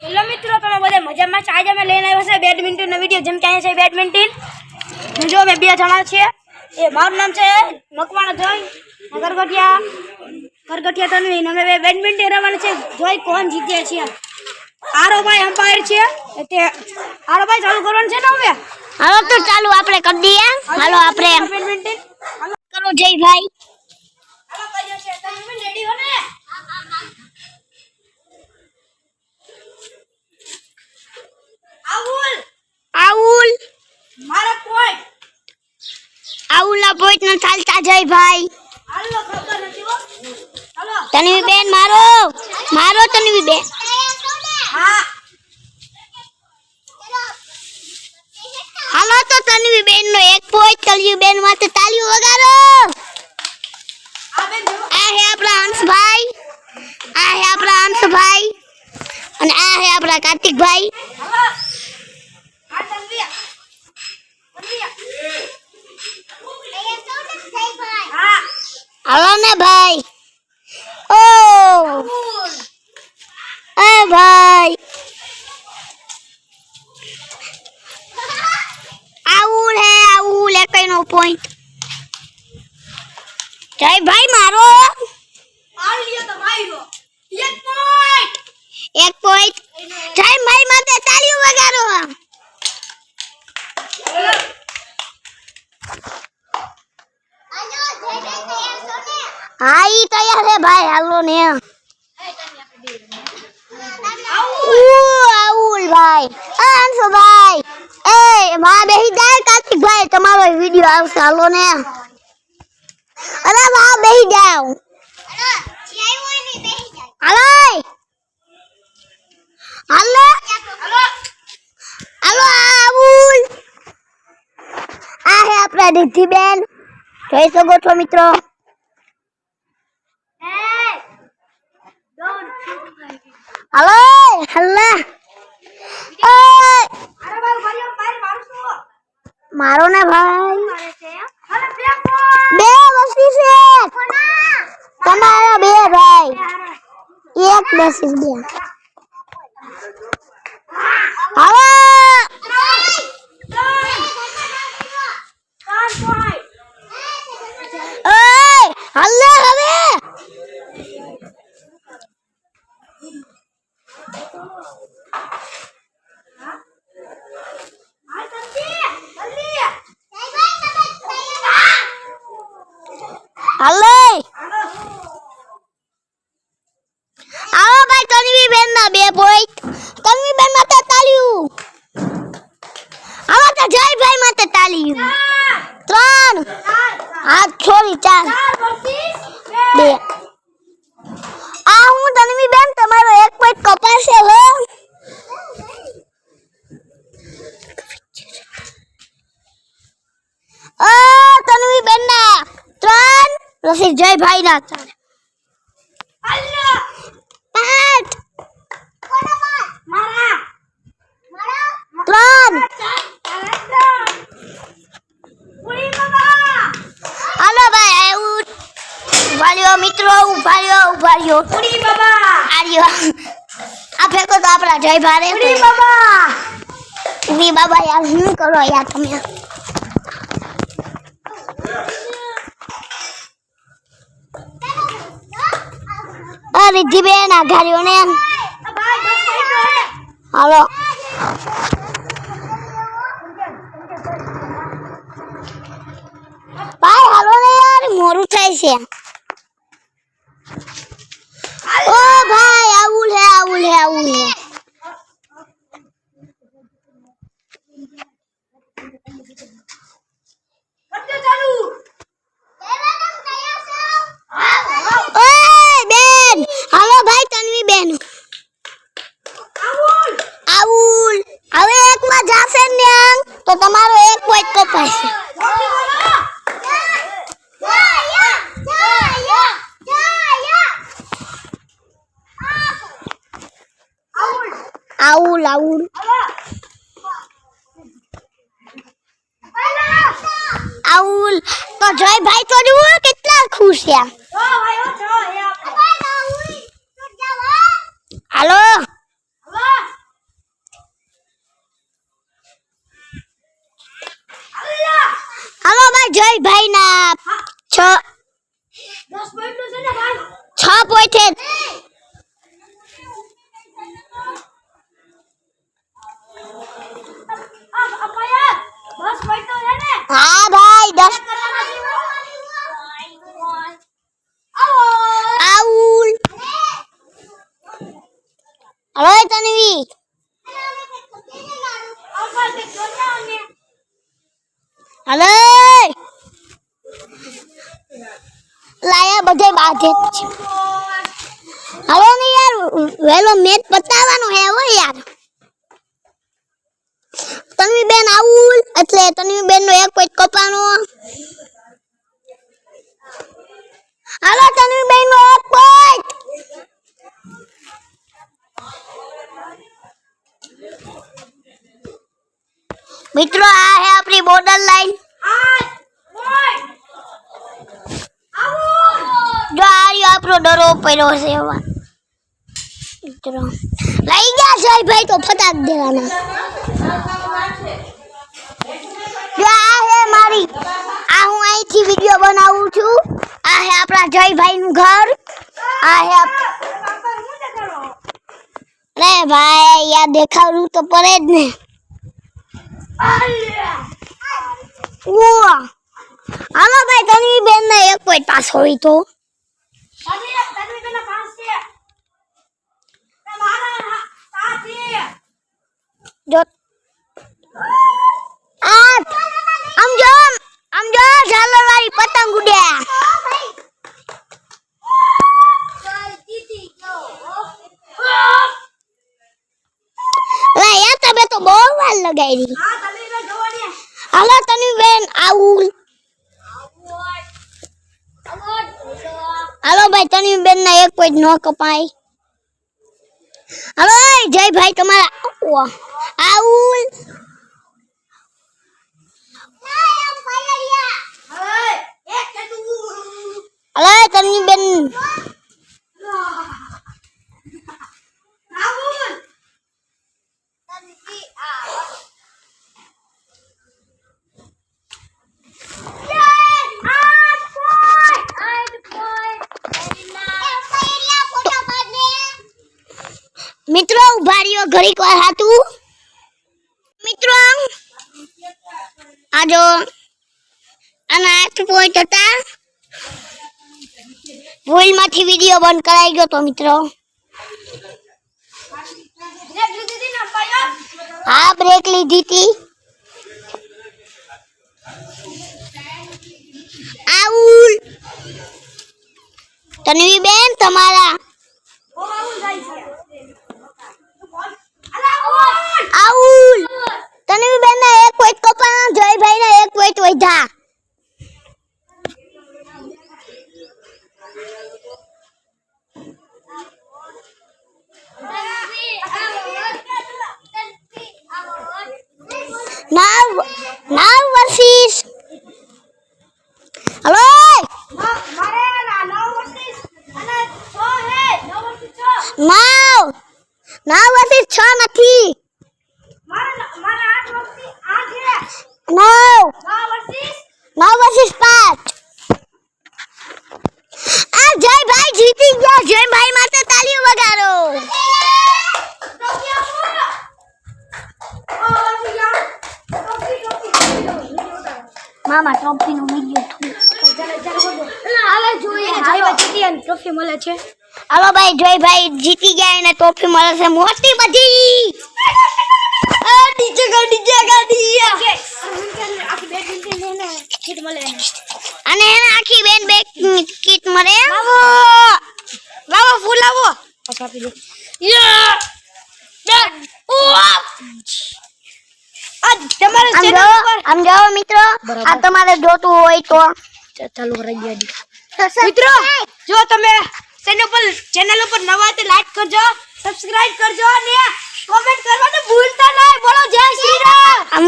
Hello મિત્રો, તમે બધા મજામાં છો? આજે અમે લઈને આવ્યા છે બેડમિન્ટનનો વિડીયો. જેમ કે અહીંયા છે બેડમિન્ટન. જો અમે બે જણા છીએ. એ મારું નામ છે મકવાણા જોઈ, કરગઠિયા તનવી. અમે બે બેડમિન્ટન રમવાનું છે. જોઈ કોણ જીતે છે. આરોભાઈ અમ્પાયર છે. તે આરોભાઈ ચાલુ કરવાનું છે ને હવે? હાલો તો ચાલુ આપણે કરી દઈએ. હાલો આપણે બેડમિન્ટન કરો જયભાઈ. હાલો કઈ છે તમે રેડી હો ને? આઉલ મારા પોઈન્ટ આઉલના પોઈન્ટ ન ચાલતા જયભાઈ. હાલો ખબર નથી હો. હાલો તનવી બેન મારો તનવી બેન. હા હાલો તો તનવી બેન નો એક પોઈન્ટ, તલિયું બેન માટે તાળીઓ વગાડો. આ બેન જો આ હે આપણા અંશભાઈ, અને આ હે આપણા કાર્તિકભાઈ. હાલો આ તનવિયા હા હાલો ને ભાઈ. ઓ એ ભાઈ આઉલ એકનો પોઈન્ટ. જય ભાઈ મારો આ લ્યો તો માર્યો એક પોઈન્ટ. જય ભાઈ માટે તાળીઓ વગાડો. હા ઈ તૈયાર હે ભાઈ. હાલો ને આઉલ ભાઈ. અંશુ ભાઈ એ માં બેહી જાય. કાર્તિકભાઈ તમારો વિડિયો આવશે. હાલો ને. અરે માં બેહી જાવ. હાલો હાલો હાલો આઉલ. આ હે આપણા દીદી બેન. જોઈ શકો છો મિત્રો. હાલો હલ્લા મારો ને ભાઈ. બે વસ્તી છે તમારા. બે ભાઈ એક બસીસ બે. હાલો હલ્લા હવે હાલો આવો ભાઈ. તનવી બેન ના બે પોઈન્ટ. તનવી બેન માટે તાળીઓ. આવો તો જયભાઈ માટે તાળીઓ. 3 હા છોરી 4 2. આ હું તનવી બેન તમારો એક પોઈન્ટ કપાશે હો. તનવી બેન ના 3 પછી જયભાઈ ના 4. 5 હાલો ભાઈ આઉટ. ઉભાર્યો મિત્રો, ઉભાર્યો ઉડી બાબા આર્યો. આ ફેંકો તો આપણા જય ભારે. ઉડી બાબા ઉડી બાબા યાર શું કરો યાર તમે. રિદ્ધિ બેન આઘાર્યો ને. હાલો ભાઈ હાલો ને યાર મોરું થાય છે. ઓ ભાઈ આઉલ હે. ઓય બેન હાલો ભાઈ. તનવી બેન આઉલ હવે એકમાં જાશે ને તો તમારો એક પોઈન્ટ કપાશે. આઉલ તો જય ભાઈ તો જુઓ કેટલા ખુશ છે. હાલો હલો તન્વી હલો લાયા બધે બાધે જ છે હલો ને યાર વેલો મેચ પતાવવાનો હે હો યાર તન્વી બેન આવું એટલે તન્વી બેન નો એક પોઈન્ટ કપાનો હાલો તન્વી બેન નો એક પોઈન્ટ મિત્રો આ હે આપણી બોર્ડર લાઈન જો આ રહ્યો આપણો ડરો પડ્યો છે એવા મિત્રો લઈ ગયા છે ભાઈ તો ફટાક દેવાના જો આ હે મારી આ હું અહીંથી વિડિયો બનાવું છું આ હે આપણા જયભાઈ નું ઘર આ હે રે ભાઈ યાર દેખાડવું તો પડે જ ને હાલો ભાઈ તન્વી બેન ને એક પોઈન્ટ પાસ હોય તો જો આમ જો ઝાલર વાળી પતંગ ઉડ્યા યાર તમે તો બહુ વાર લગાવી હાલો તન્વી બેન આવું હાલો ભાઈ તન્વી બેન ના એક પોઈન્ટ ન કપાય હાલો જય ભાઈ તમારા આવું હાલો તન્વી બેન મિત્રો ઉભા રહ્યો ઘડીક વાર હાતું મિત્રો આજો આના 8 પોઈન્ટ હતા ભૂલમાંથી વિડિયો બંધ કરાઈ ગયો તો મિત્રો હા બ્રેક લીધી હતી આઉલ તન્વી બેન તમારા આઉલ તન્વી બેન ના એક પોઈન્ટ કપાના જયભાઈ ના એક પોઈન્ટ વધ્યા now versus hello now versus 6 નથી now versus 5 આ જયભાઈ જીતી ગયા જયભાઈ માટે તાળીઓ વગાડો મામા ટ્રોફી નો વિડિયો ટ્રોફી મળે છે હાલો ભાઈ જયભાઈ જીતી ગયા અને ટ્રોફી મળે છે મોટી બધી ડીજે ગાડી આખી બેડમિન્ટન ને કિટ મળે અને એને આખી બેન બેગ કિટ મળે લાવો ફૂલ લાવો પાછા આપી દે આમ જાઓ મિત્રો આ તમારે જોતું હોય તો ચાલુ કરી ગયા મિત્રો જો તમે ચેનલ ઉપર નવા તો લાઈક કરજો સબસ્ક્રાઇબ કરજો અને કોમેન્ટ કરવાનું ભૂલતા નહીં બોલો જય શ્રી રામ